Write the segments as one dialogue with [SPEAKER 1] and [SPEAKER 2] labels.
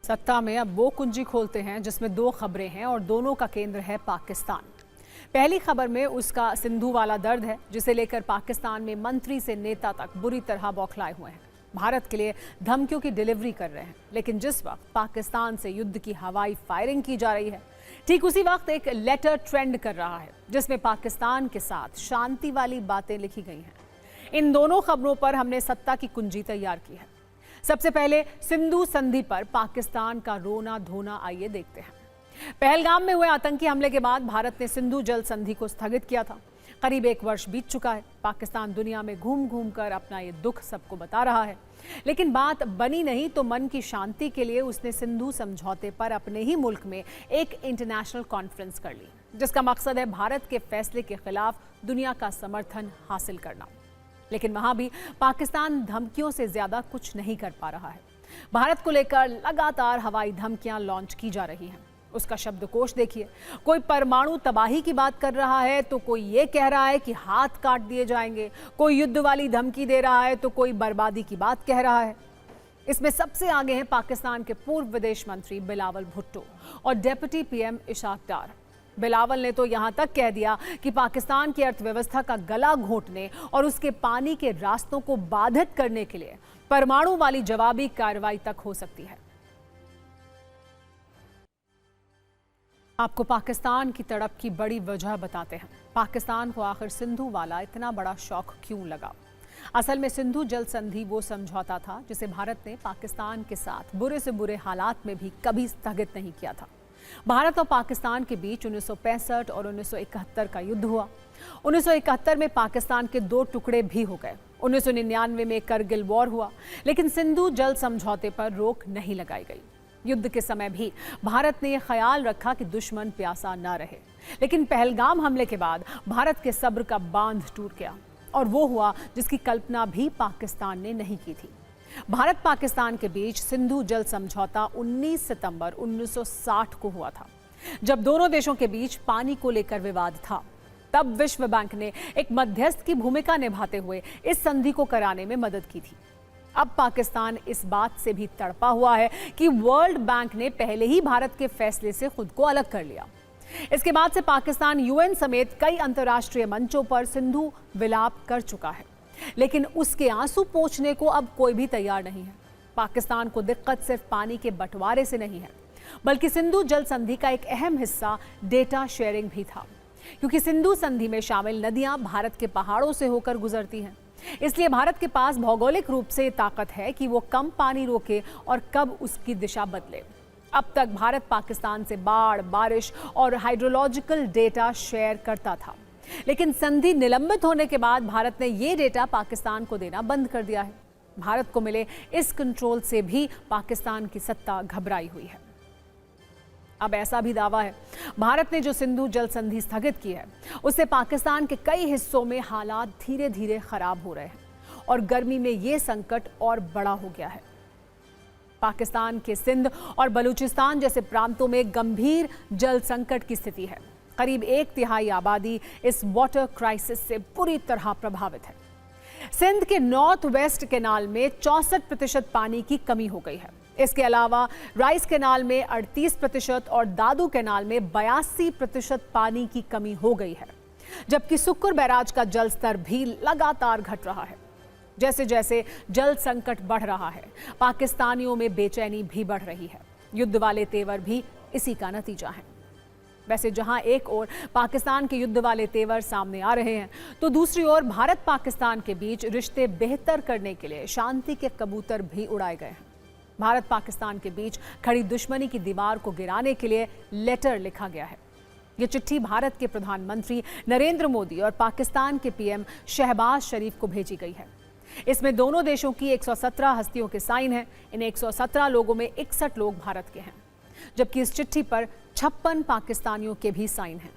[SPEAKER 1] सत्ता में अब वो कुंजी खोलते हैं जिसमें दो खबरें हैं और दोनों का केंद्र है पाकिस्तान। पहली खबर में उसका सिंधु वाला दर्द है, जिसे लेकर पाकिस्तान में मंत्री से नेता तक बुरी तरह बौखलाए हुए हैं। भारत के लिए धमकियों की डिलीवरी कर रहे हैं, लेकिन जिस वक्त पाकिस्तान से युद्ध की हवाई फायरिंग की जा रही है, ठीक उसी वक्त एक लेटर ट्रेंड कर रहा है जिसमें पाकिस्तान के साथ शांति वाली बातें लिखी गई हैं। इन दोनों खबरों पर हमने सत्ता की कुंजी तैयार की है। सबसे पहले सिंधु संधि पर पाकिस्तान का रोना धोना आइए देखते हैं। पहलगाम में हुए आतंकी हमले के बाद भारत ने सिंधु जल संधि को स्थगित किया था। करीब 1 वर्ष बीत चुका है। पाकिस्तान दुनिया में घूम घूम कर अपना ये दुख सबको बता रहा है, लेकिन बात बनी नहीं तो मन की शांति के लिए उसने सिंधु समझौते पर अपने ही मुल्क में एक इंटरनेशनल कॉन्फ्रेंस कर ली, जिसका मकसद है भारत के फैसले के खिलाफ दुनिया का समर्थन हासिल करना। लेकिन वहां भी पाकिस्तान धमकियों से ज्यादा कुछ नहीं कर पा रहा है। भारत को लेकर लगातार हवाई धमकियां लॉन्च की जा रही हैं। उसका शब्दकोश देखिए, कोई परमाणु तबाही की बात कर रहा है तो कोई ये कह रहा है कि हाथ काट दिए जाएंगे, कोई युद्ध वाली धमकी दे रहा है तो कोई बर्बादी की बात कह रहा है। इसमें सबसे आगे हैं पाकिस्तान के पूर्व विदेश मंत्री बिलावल भुट्टो और डेप्यूटी पीएम इशाक डार। बिलावल ने तो यहां तक कह दिया कि पाकिस्तान की अर्थव्यवस्था का गला घोंटने और उसके पानी के रास्तों को बाधित करने के लिए परमाणु वाली जवाबी कार्रवाई तक हो सकती है। आपको पाकिस्तान की तड़प की बड़ी वजह बताते हैं। पाकिस्तान को आखिर सिंधु वाला इतना बड़ा शौक क्यों लगा? असल में सिंधु जल संधि वो समझौता था जिसे भारत ने पाकिस्तान के साथ बुरे से बुरे हालात में भी कभी स्थगित नहीं किया था। भारत और पाकिस्तान के बीच 1965 और 1971 का युद्ध हुआ। 1971 में पाकिस्तान के 2 टुकड़े भी हो गए। 1999 में करगिल वॉर हुआ, लेकिन सिंधु जल समझौते पर रोक नहीं लगाई गई। युद्ध के समय भी भारत ने यह ख्याल रखा कि दुश्मन प्यासा ना रहे, लेकिन पहलगाम हमले के बाद भारत के सब्र का बांध टूट गया और वो हुआ जिसकी कल्पना भी पाकिस्तान ने नहीं की थी। भारत पाकिस्तान के बीच सिंधु जल समझौता 19 सितंबर 1960 को हुआ था। जब दोनों देशों के बीच पानी को लेकर विवाद था, तब विश्व बैंक ने एक मध्यस्थ की भूमिका निभाते हुए इस संधि को कराने में मदद की थी। अब पाकिस्तान इस बात से भी तड़पा हुआ है कि वर्ल्ड बैंक ने पहले ही भारत के फैसले से खुद को अलग कर लिया। इसके बाद से पाकिस्तान यूएन समेत कई अंतर्राष्ट्रीय मंचों पर सिंधु विलाप कर चुका है, लेकिन उसके आंसू पोंछने को अब कोई भी तैयार नहीं है। पाकिस्तान को दिक्कत सिर्फ पानी के बंटवारे से नहीं है, बल्कि सिंधु जल संधि का एक अहम हिस्सा डेटा शेयरिंग भी था, क्योंकि सिंधु संधि में शामिल नदियां भारत के पहाड़ों से होकर गुजरती हैं। इसलिए भारत के पास भौगोलिक रूप से ताकत है कि वो कम पानी रोके और कब उसकी दिशा बदले। अब तक भारत पाकिस्तान से बाढ़, बारिश और हाइड्रोलॉजिकल डेटा शेयर करता था, लेकिन संधि निलंबित होने के बाद भारत ने ये डेटा पाकिस्तान को देना बंद कर दिया है। भारत को मिले इस कंट्रोल से भी पाकिस्तान की सत्ता घबराई हुई है। अब ऐसा भी दावा है, भारत ने जो सिंधु जल संधि स्थगित की है, उससे पाकिस्तान के कई हिस्सों में हालात धीरे धीरे खराब हो रहे हैं और गर्मी में ये संकट और बड़ा हो गया है। पाकिस्तान के सिंध और बलूचिस्तान जैसे प्रांतों में गंभीर जल संकट की स्थिति है। करीब 1/3 आबादी इस वाटर क्राइसिस से बुरी तरह प्रभावित है। सिंध के नॉर्थ वेस्ट कैनाल में 64% पानी की कमी हो गई है। इसके अलावा राइस कैनाल में 38% और दादू कैनाल में 82% पानी की कमी हो गई है, जबकि सुक्कुर बैराज का जल स्तर भी लगातार घट रहा है। जैसे जैसे जल संकट बढ़ रहा है, पाकिस्तानियों में बेचैनी भी बढ़ रही है। युद्ध वाले तेवर भी इसी का नतीजा है। वैसे जहां एक ओर पाकिस्तान के युद्ध वाले तेवर सामने आ रहे हैं, तो दूसरी ओर भारत पाकिस्तान के बीच रिश्ते बेहतर करने के लिए शांति के कबूतर भी उड़ाए गए हैं। भारत पाकिस्तान के बीच खड़ी दुश्मनी की दीवार को गिराने के लिए लेटर लिखा गया है। ये चिट्ठी भारत के प्रधानमंत्री नरेंद्र मोदी और पाकिस्तान के पीएम शहबाज शरीफ को भेजी गई है। इसमें दोनों देशों की 117 हस्तियों के साइन हैं। इन 117 लोगों में 61 लोग भारत के हैं, जबकि इस चिट्ठी पर 56 पाकिस्तानियों के भी साइन हैं।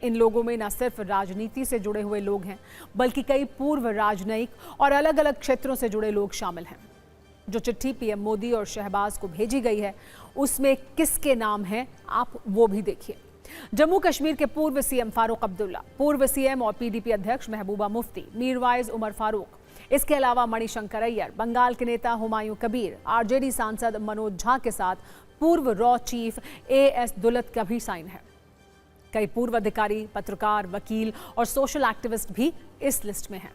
[SPEAKER 1] इन लोगों में न सिर्फ राजनीति से जुड़े हुए लोग हैं, बल्कि कई पूर्व राजनयिक और अलग अलग क्षेत्रों से जुड़े लोग शामिल हैं। जो चिट्ठी पीएम मोदी और शहबाज को भेजी गई है, उसमें किसके नाम हैं आप वो भी देखिए। जम्मू कश्मीर के पूर्व सीएम फारूक अब्दुल्ला, पूर्व सीएम और पीडीपी अध्यक्ष महबूबा मुफ्ती, मीरवाइज उमर फारूक, इसके अलावा मणिशंकर अय्यर, बंगाल के नेता हुमायूं कबीर, आरजेडी सांसद मनोज झा के साथ पूर्व रॉ चीफ AS दुलत का भी साइन है। कई पूर्व अधिकारी, पत्रकार, वकील और सोशल एक्टिविस्ट भी इस लिस्ट में हैं।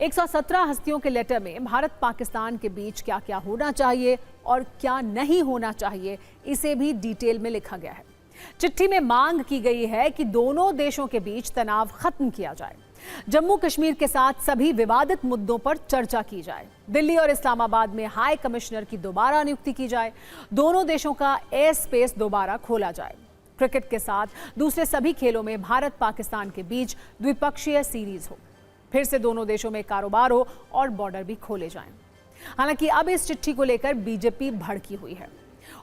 [SPEAKER 1] 117 हस्तियों के लेटर में भारत पाकिस्तान के बीच क्या क्या होना चाहिए और क्या नहीं होना चाहिए, इसे भी डिटेल में लिखा गया है। चिट्ठी में मांग की गई है कि दोनों देशों के बीच तनाव खत्म किया जाए, जम्मू कश्मीर के साथ सभी विवादित मुद्दों पर चर्चा की जाए, दिल्ली और इस्लामाबाद में हाई कमिश्नर की दोबारा नियुक्ति की जाए, दोनों देशों का एयर स्पेस दोबारा खोला जाए, क्रिकेट के साथ दूसरे सभी खेलों में भारत पाकिस्तान के बीच द्विपक्षीय सीरीज हो, फिर से दोनों देशों में कारोबार हो और बॉर्डर भी खोले जाएं। हालांकि अब इस चिट्ठी को लेकर बीजेपी भड़की हुई है।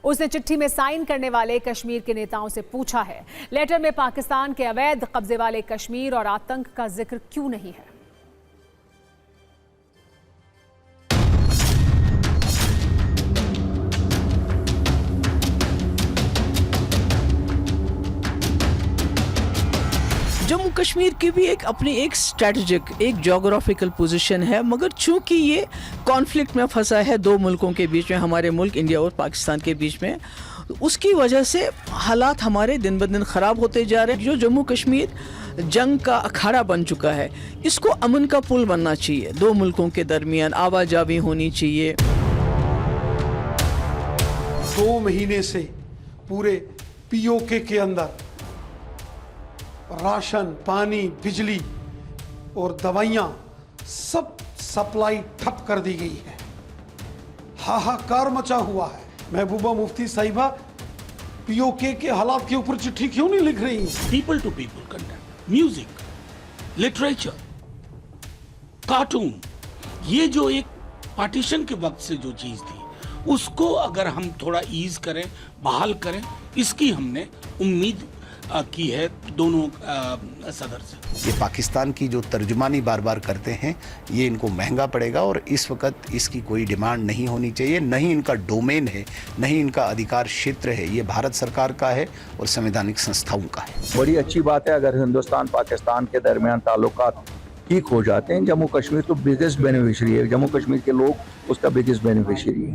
[SPEAKER 1] उसने चिट्ठी में साइन करने वाले कश्मीर के नेताओं से पूछा है, लेटर में पाकिस्तान के अवैध कब्जे वाले कश्मीर और आतंक का जिक्र क्यों नहीं है।
[SPEAKER 2] जम्मू कश्मीर की भी एक स्ट्रेटेजिक, एक ज्योग्राफिकल पोजीशन है, मगर चूंकि ये कॉन्फ्लिक्ट में फंसा है दो मुल्कों के बीच में, हमारे मुल्क इंडिया और पाकिस्तान के बीच में, उसकी वजह से हालात हमारे दिन ब दिन ख़राब होते जा रहे हैं। जो जम्मू कश्मीर जंग का अखाड़ा बन चुका है, इसको अमन का पुल बनना चाहिए, दो मुल्कों के दरमियान आवाजावी होनी चाहिए।
[SPEAKER 3] 2 महीने से पूरे POK के अंदर राशन, पानी, बिजली और दवाइयाँ सब सप्लाई ठप कर दी गई है। हाहाकार मचा हुआ है। महबूबा मुफ्ती साहिबा POK के हालात के ऊपर चिट्ठी क्यों नहीं लिख रही?
[SPEAKER 4] People to people content, music, literature, cartoon, ये जो एक पार्टीशन के वक्त से जो चीज थी, उसको अगर हम थोड़ा ईज करें, बहाल करें, इसकी हमने उम्मीद की है दोनों सदर से।
[SPEAKER 5] ये पाकिस्तान की जो तर्जुमानी बार बार करते हैं, ये इनको महंगा पड़ेगा और इस वक्त इसकी कोई डिमांड नहीं होनी चाहिए, नहीं इनका डोमेन है, नहीं इनका अधिकार क्षेत्र है। ये भारत सरकार का है और संवैधानिक संस्थाओं का है।
[SPEAKER 6] बड़ी अच्छी बात है अगर हिंदुस्तान पाकिस्तान के दरमियान ताल्लुकात ठीक हो जाते हैं। जम्मू कश्मीर तो बिगेस्ट बेनिफिशियरी है, जम्मू कश्मीर के लोग उसका बिगेस्ट बेनिफिशियरी है।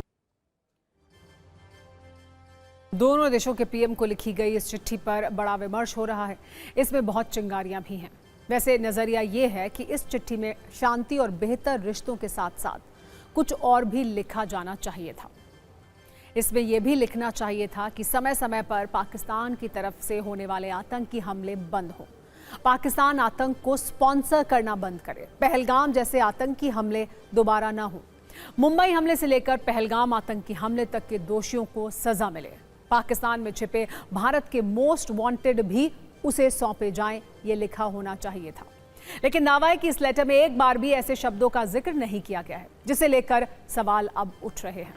[SPEAKER 1] दोनों देशों के PM को लिखी गई इस चिट्ठी पर बड़ा विमर्श हो रहा है। इसमें बहुत चिंगारियां भी हैं। वैसे नजरिया ये है कि इस चिट्ठी में शांति और बेहतर रिश्तों के साथ साथ कुछ और भी लिखा जाना चाहिए था। इसमें यह भी लिखना चाहिए था कि समय समय पर पाकिस्तान की तरफ से होने वाले आतंकी हमले बंद हो, पाकिस्तान आतंक को स्पॉन्सर करना बंद करे, पहलगाम जैसे आतंकी हमले दोबारा ना हो, मुंबई हमले से लेकर पहलगाम आतंकी हमले तक के दोषियों को सजा मिले, पाकिस्तान में छिपे भारत के मोस्ट वांटेड भी उसे सौंपे जाएं, ये लिखा होना चाहिए था। लेकिन नावाई की इस लेटर में एक बार भी ऐसे शब्दों का जिक्र नहीं किया गया है, जिसे लेकर सवाल अब उठ रहे हैं।